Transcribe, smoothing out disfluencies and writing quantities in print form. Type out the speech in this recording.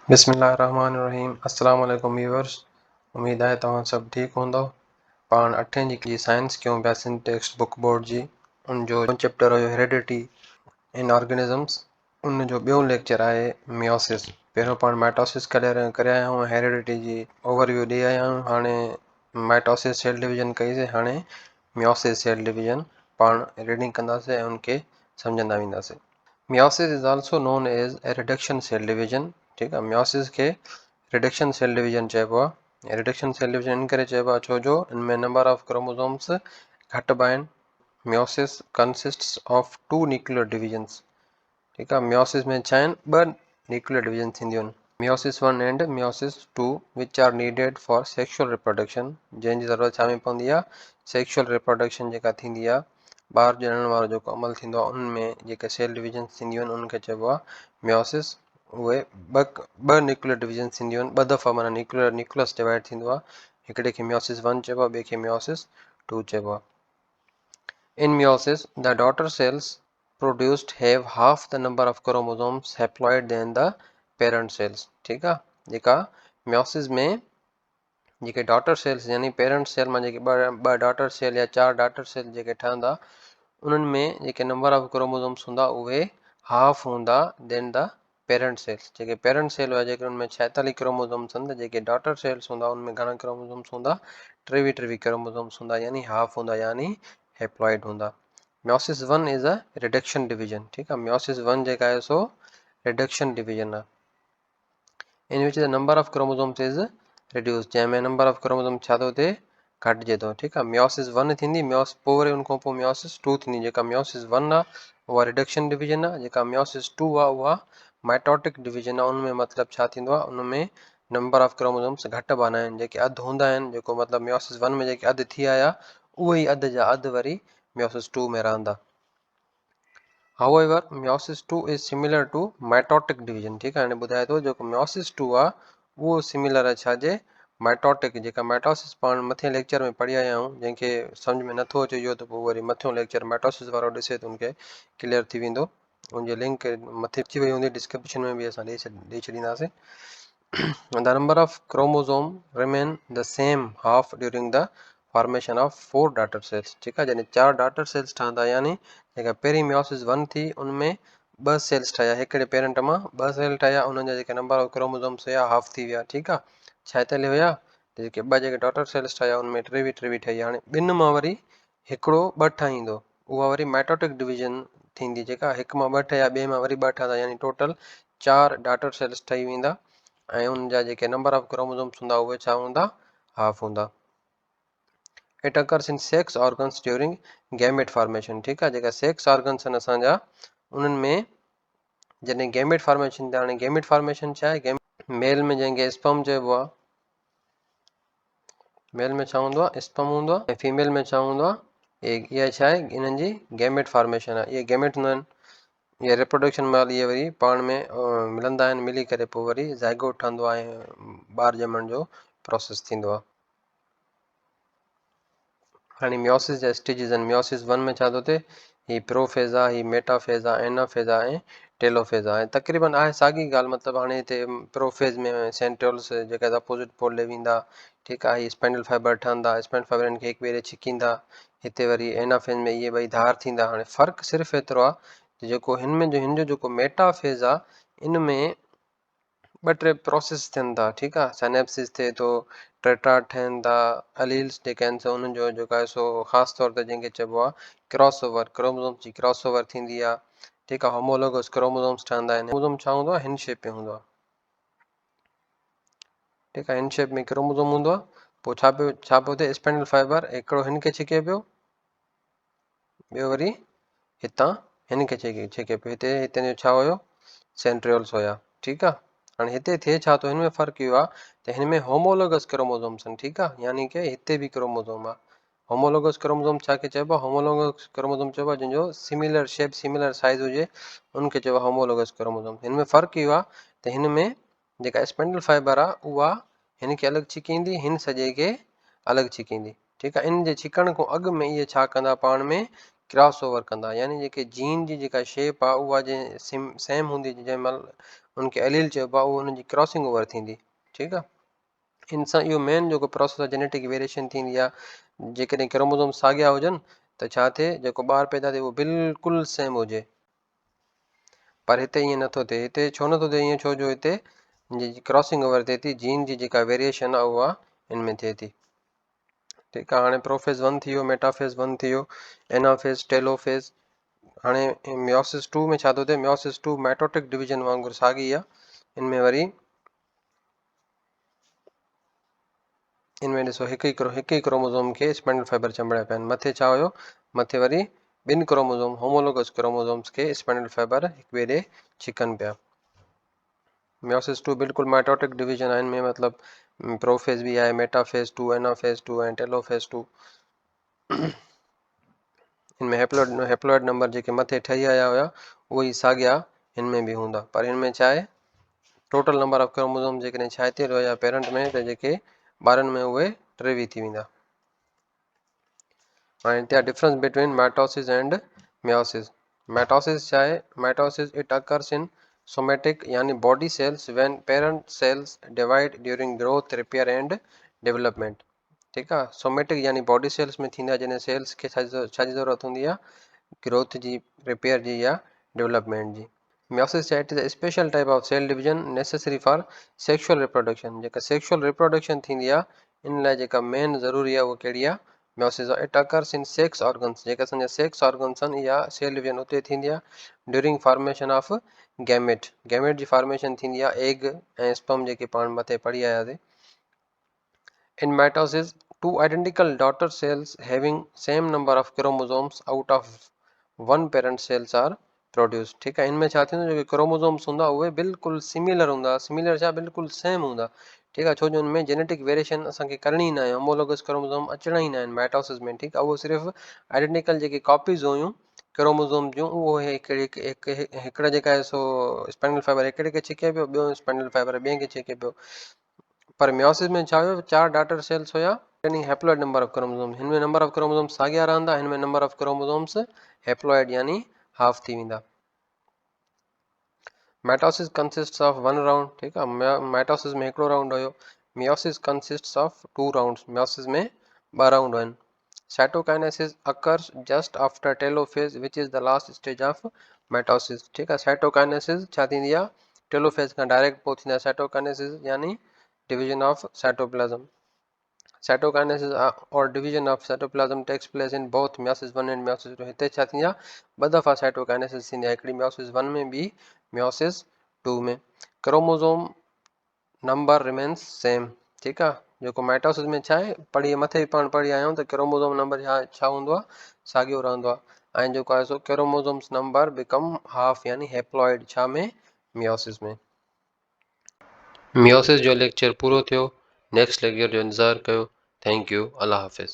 बिस्मिल्लाहिर्रहमानिर्रहीम। अस्सलाम वालेकुम व्यूअर्स। उम्मीद है तव्हां सब ठीक हूंदो। पाण 8वीं जी साइंस कयूं पियासीं टेक्स्ट बुक बोर्ड जी। उन जो चैप्टर हुयो हेरिडिटी इन ऑर्गेनिजम्स। उन जो ॿियों लेक्चर आहे मियोसिस। पहिरियों पाण माइटोसिस करे आया आहियूं, हेरिडिटी जी ओवरव्यू ॾेई आया आहियूं। हाणे माइटोसिस सेल डिवीजन कईसीं, हाणे मियोसिस सेल डिवीजन पाण रीडिंग कंदासीं ऐं उनखे सम्झंदा वेंदासीं। Meiosis is also known as a reduction cell division। ठीक आहे, मियोसिस खे रिडक्शन सेल डिवीजन चइबो आहे। रिडक्शन सेल डिवीजन इन करे चइबो आहे छो जो इनमें नंबर ऑफ क्रोमोसोम्स घटि बि आहिनि। Meiosis consists of 2 nuclear divisions. ठीक आहे, मियोसिस में छा आहिनि, 2 न्यूक्लियर डिवीजन थींदियूं आहिनि, meiosis 1 and meiosis 2 which are needed for sexual reproduction. जंहिंजी ज़रूरत छा में पवंदी आहे, सेक्सुअल रिप्रोडक्शन जेका थींदी आहे, ॿार ॼणण वारो जेको अमल थींदो आहे उनमें जेके सेल डिवीजन थींदियूं आहिनि उनखे चइबो आहे मियोसिस। उहे ॿ न्यूक्लियर डिवीजन थींदियूं आहिनि, 2 दफ़ा माना न्यूक्लियस डिवाइड थींदो आहे। हिकिड़े खे मियोसिस 1 चइबो आहे, ॿिए खे मियोसिस 2 चइबो आहे। इन meiosis the daughter cells produced have half the number of chromosomes haploid than the parent cells। ठीक आहे, जेका मियोसिस में जेके डॉटर सेल्स यानी पेरेंट सेल में जेके ॿ डॉटर सेल या 4 डॉटर सेल जेके ठहंदा उन्हनि में जेके नंबर ऑफ क्रोमोसोम्स हूंदा उहे हाफ हूंदा देन द पेरेंट सेल्स। जेके पेरेंट सेल हुआ जेके उनमें 46 क्रोमोसोम्स हूंदा, जेके डॉटर सेल्स हूंदा उनमें घणा क्रोमोसोम्स हूंदा, 23 क्रोमोसोम्स हूंदा, यानी हाफ हूंदा, यानी हेप्लॉइड हूंदा। Meiosis 1 is a reduction division. ठीक आहे, मियोसिस 1 जेका आहे सो रिडक्शन डिवीजन आहे। इन which the number of chromosomes is reduce, जंहिंमें नंबर ऑफ क्रोमोसोम छा थो थिए, घटिजे थो। ठीक आहे, मियोसिस 1 थींदी, पोइ वरी उनखां पोइ मियोसिस 2 थींदी। जेका मियोसिस 1 आहे उहा रिडक्शन डिवीजन आहे, जेका मियोसिस 2 आहे उहा माइटोटिक डिवीजन आहे। उनमें मतिलबु छा थींदो आहे, उनमें नंबर ऑफ क्रोमोसोम्स घटि बि आहिनि, जेके अधु हूंदा आहिनि, जेको मतिलबु मियोसिस 1 में जेके अधु थी आया उहे ई अधु जा अधु वरी मियोसिस 2 में रहंदा। However, meiosis 2 is similar to mitotic division। ठीक आहे, हाणे ॿुधाए थो जेको meiosis 2 आहे उहो सिमिलर आहे छाजे, माइटोटिक। जेका माइटोसिस पाण मथे लेक्चर में पढ़ी आया आहियूं, जंहिंखे सम्झ में नथो अचे इहो त पोइ वरी मथियों लेक्चर माइटोसिस वारो ॾिसे त उनखे क्लियर थी वेंदो। उनजी लिंक मथे अची वई हूंदी, डिस्क्रिप्शन में बि असां ॾेई छॾींदासीं। The number of chromosome remain the same half during the formation of 4 daughter cells। ठीक आहे, जॾहिं 4 daughter cells ठहंदा, यानी जेका पहिरीं मियोसिस 1 थी उनमें 2 सेल्स ठहिया, हिकिड़े पेरेंट मां 2 सेल ठहिया, उन्हनि जा जेके नंबर ऑफ क्रोमोसोम्स हुया हाफ थी विया। ठीक आहे, 46 हुया, जेके 2 जेके डॉटर सेल्स ठहिया उनमें 23 ठही। हाणे ॿिनि मां वरी हिकिड़ो 2 ठहींदो, उहा वरी माइटोटिक डिवीजन थींदी। जेका हिकु मां 2 ठहिया, ॿिए मां वरी 2 ठहंदा, यानी टोटल 4 डॉटर सेल्स ठही वेंदा ऐं उन जा जेके नंबर ऑफ क्रोमोसोम्स हूंदा उहे छा हूंदा, हाफ हूंदा। It occurs in sex organs during gamete formation। ठीक आहे, जेका सेक्स ऑर्गन्स आहिनि असांजा उन्हनि में जॾहिं गैमेट फॉर्मेशन थिया। हाणे गैमेट फॉर्मेशन छा आहे, मेल में जंहिंखे स्पर्म चइबो आहे, मेल में छा हूंदो आहे, स्पर्म हूंदो आहे, ऐं फीमेल में छा हूंदो आहे, इहा छा आहे, इन्हनि जी गैमेट फॉर्मेशन आहे। इहे गैमेट हूंदा आहिनि, इहे रिप्रोडक्शन महिल इहे वरी पाण में मिलंदा आहिनि, मिली करे पोइ वरी ज़ाइगोट ठहंदो आहे ऐं ॿार ॼमण जो प्रोसेस थींदो आहे। हाणे मियोसिस जा स्टेजिस आहिनि। मियोसिस 1 में छा थो थिए, ही प्रोफेज़ आहे, ही मेटाफेज़ आहे, एनाफेज़ आहे ऐं टेलोफेज़ आहे। तक़रीबन आहे साॻी ॻाल्हि, मतिलबु हाणे हिते प्रोफेज़ में सेंट्रियोल्स जेका अपोजिट पोल ॾे वेंदा। ठीकु आहे, हीअ स्पेंडल फाइबर ठहंदा, स्पेंडल फाइबर हिनखे हिक ॿिए ॾे छिकींदा। हिते वरी एनाफेज़ में इहे ॿई धार थींदा। हाणे फ़र्क़ु सिर्फ़ु एतिरो आहे जेको हिन जो जेको मेटाफेज़ आहे इन में 2-3 प्रोसेस थियनि था। ठीकु आहे, साइनेप्सिस थिए थो, टेट्राड ठहनि था, अलील्स जेके आहिनि सो उन्हनि जो जेको आहे सो ख़ासि तौर ते जंहिंखे चइबो आहे क्रॉस ओवर, क्रोमोसोम्स जी क्रॉस ओवर थींदी आहे। ठीकु आहे, होमोलोगस क्रोमोसोम्स ठहंदा आहिनि। क्रोमोसोम छा हूंदो आहे, हिन शेप में हूंदो आहे। ठीकु आहे, हिन शेप में क्रोमोसोम हूंदो आहे। पोइ छा पियो थिए, स्पेंडल फाइबर हिकिड़ो हिन खे छिके पियो, ॿियो वरी हितां हिन खे छिके पियो। हिते जो छा हुयो, सेंट्रियोल्स हुया। ठीकु आहे, हाणे हिते थिए छा थो, हिन में फ़र्क़ु इहो आहे त हिन में होमोलोगस क्रोमोसोम्स आहिनि। ठीकु आहे, यानी कि हिते बि क्रोमोसोम आहे। होमोलोगस क्रोमोसोम छा खे चइबो आहे, होमोलोगस क्रोमोसोम चइबो आहे जंहिंजो सिमिलर शेप सिमिलर साइज़ हुजे, उनखे चइबो आहे होमोलोगस क्रोमोसोम। हिन में फ़र्क़ु इहो आहे त हिन में जेका स्पेंडल फाइबर आहे उहा हिन खे अलॻि छिकींदी, हिन सॼे खे अलॻि छिकींदी। ठीकु आहे, इन जे छिकण खां अॻु में इहे छा कंदा, पाण में क्रॉस ओवर कंदा, यानी जेके जीन जी जेका शेप आहे उहा जे सेम हूंदी जंहिं महिल उनखे एलील चइबो आहे, उहो हुनजी क्रॉसिंग ओवर थींदी। ठीकु आहे, इन सां इहो मेन जेको प्रोसेस आहे जेनेटिक वेरिएशन थींदी आहे। जेकॾहिं क्रोमोज़ोम साॻिया हुजनि त छा थिए, जेको ॿारु पैदा थिए उहो बिल्कुलु सेम हुजे, पर हिते ईअं नथो थिए। हिते छो नथो थिए ईअं, छो जो हिते क्रॉसिंग ओवर थिए थी, जीन जी जेका वेरिएशन आहे उहा इनमें थिए थी। ठीकु आहे, हाणे प्रोफेज़ 1 थी वियो, मेटाफेज़ 1 थी वियो, एनाफेज़, टेलोफेज़। हाणे मियोसिस 2 में छा थो थिए, मियोसिस 2 माइटोटिक डिवीजन वांगुरु साॻी आहे। इनमें वरी इनमें ॾिसो हिकु ई क्रोमोज़ोम खे स्पाइनल फाइबर चंबड़िया पिया आहिनि। मथे छा हुयो, मथे वरी ॿिनि क्रोमोज़ोम होमोलोगस क्रोमोज़ोम्स खे स्पाइनल फाइबर हिक ॿिए ॾे छिकनि पिया। मियोसिस 2 बिल्कुलु माइटोटिक डिवीजन आहे, इनमें मतिलबु प्रोफेज़ भी आहे, मेटाफेज़ 2, एनाफेज़ 2 ऐं टेलोफेज़ 2। इनमें हैप्लॉइड नंबर जेके मथे ठही आया हुया उहे ई साॻिया इनमें बि हूंदा, पर इनमें छा आहे, टोटल नंबर ऑफ क्रोमोज़ोम जेकॾहिं छाइते रहियो या पेरेंट में, त जेके ॿारनि में उहे 23 थी वेंदा। हाणे हिते आहे difference between mitosis and meiosis. Mitosis छा आहे, mitosis it occurs in somatic यानी body cells when parent cells divide during growth, repair and development. ठीकु आहे, सोमेटिक यानी बॉडी सेल्स में थींदा, जॾहिं सेल्स खे छाजी ज़रूरत हूंदी आहे, ग्रोथ जी, रिपेयर जी या डेवलपमेंट जी। मियोसिस छा, it is a special type of cell division necessary for sexual reproduction. जेका सेक्शुअल रिप्रोडक्शन थींदी आहे, इन लाइ जेका मेन ज़रूरी आहे उहा कहिड़ी आहे, मियोसिस आहे। इट अकर्स इन सेक्स ऑर्गन्स, जेका असांजा सेक्स ऑर्गन्स आहिनि, इहा सेल डिवीजन उते थींदी आहे during formation of gamete. Gamete जी फॉर्मेशन थींदी आहे, एग ऐं स्पर्म जेके पाण मथे पढ़ी आयासीं। इन mitosis, two identical daughter cells having same number of chromosomes out of one parent cells are produced। ठीकु आहे, इनमें छा थींदो, जेके क्रोमोज़ोम्स हूंदा उहे बिल्कुलु सिमिलर हूंदा, सिमिलर छा, बिल्कुलु सेम हूंदा। ठीकु आहे, छो जो हुनमें जेनेटिक वेरिएशन असांखे करणी न आहे, होमोलोगस क्रोमोज़ोम अचणा ई न आहिनि माइटोसिस में। ठीकु आहे, उहो सिर्फ़ु आइडेंटिकल जेके कॉपीज़ हुयूं क्रोमोज़ोम जूं, उहो हिकिड़ा जेका आहे सो स्पाइनल फाइबर हिकिड़े खे छिके पियो, ॿियो स्पाइनल फाइबर ॿिए खे छिके पियो। पर मियोसिस में छा हुयो, 4 डॉटर सेल्स हुया, यानी हैप्लॉइड नंबर ऑफ क्रोमोज़ोम। हिनमें नंबर ऑफ क्रोमोज़ोम साॻिया रहंदा, हिनमें नंबर ऑफ क्रोमोज़ोम्स हैप्लॉइड यानी हाफ थी वेंदा। Mitosis consists of 1 round. ठीकु आहे, माइटोसिस में हिकिड़ो राउंड हुयो। Meiosis consists of 2 rounds, meiosis में 2 राउंड आहिनि। Cytokinesis occurs just after telophase which is the last stage of mitosis. ठीकु आहे, साइटोकाइनेसिस छा थींदी आहे, टेलोफेज खां डायरेक्ट पोइ थींदा साइटोकाइनेसिस यानी डिवीजन ऑफ साइटोप्लाज्म। साइटोकाइनेसिस और division of cytoplasm takes place in both meiosis 1 and meiosis 2। हिते छा थींदी आहे, 2 दफ़ा साइटोकाइनेसिस थींदी आहे, हिकिड़ी मियोसिस 1 में, ॿी मियोसिस 2 में। Chromosome number remains same. ठीकु आहे, जेको माइटोसिस में छा आहे, मथे पाण पढ़ी आया आहियूं त क्रोमोज़ोम नंबर छा हूंदो आहे, साॻियो रहंदो आहे। ऐं जेको आहे सो क्रोमोज़ोम्स नंबर बिकम हाफ यानी हैप्लॉइड, छा में, मियोसिस में। मियोसिस जो लेक्चर पूरो थियो। नेक्स्ट लेक्चर जो इंतज़ारु कयो। थैंक यू, अल्लाह हाफ़िज़।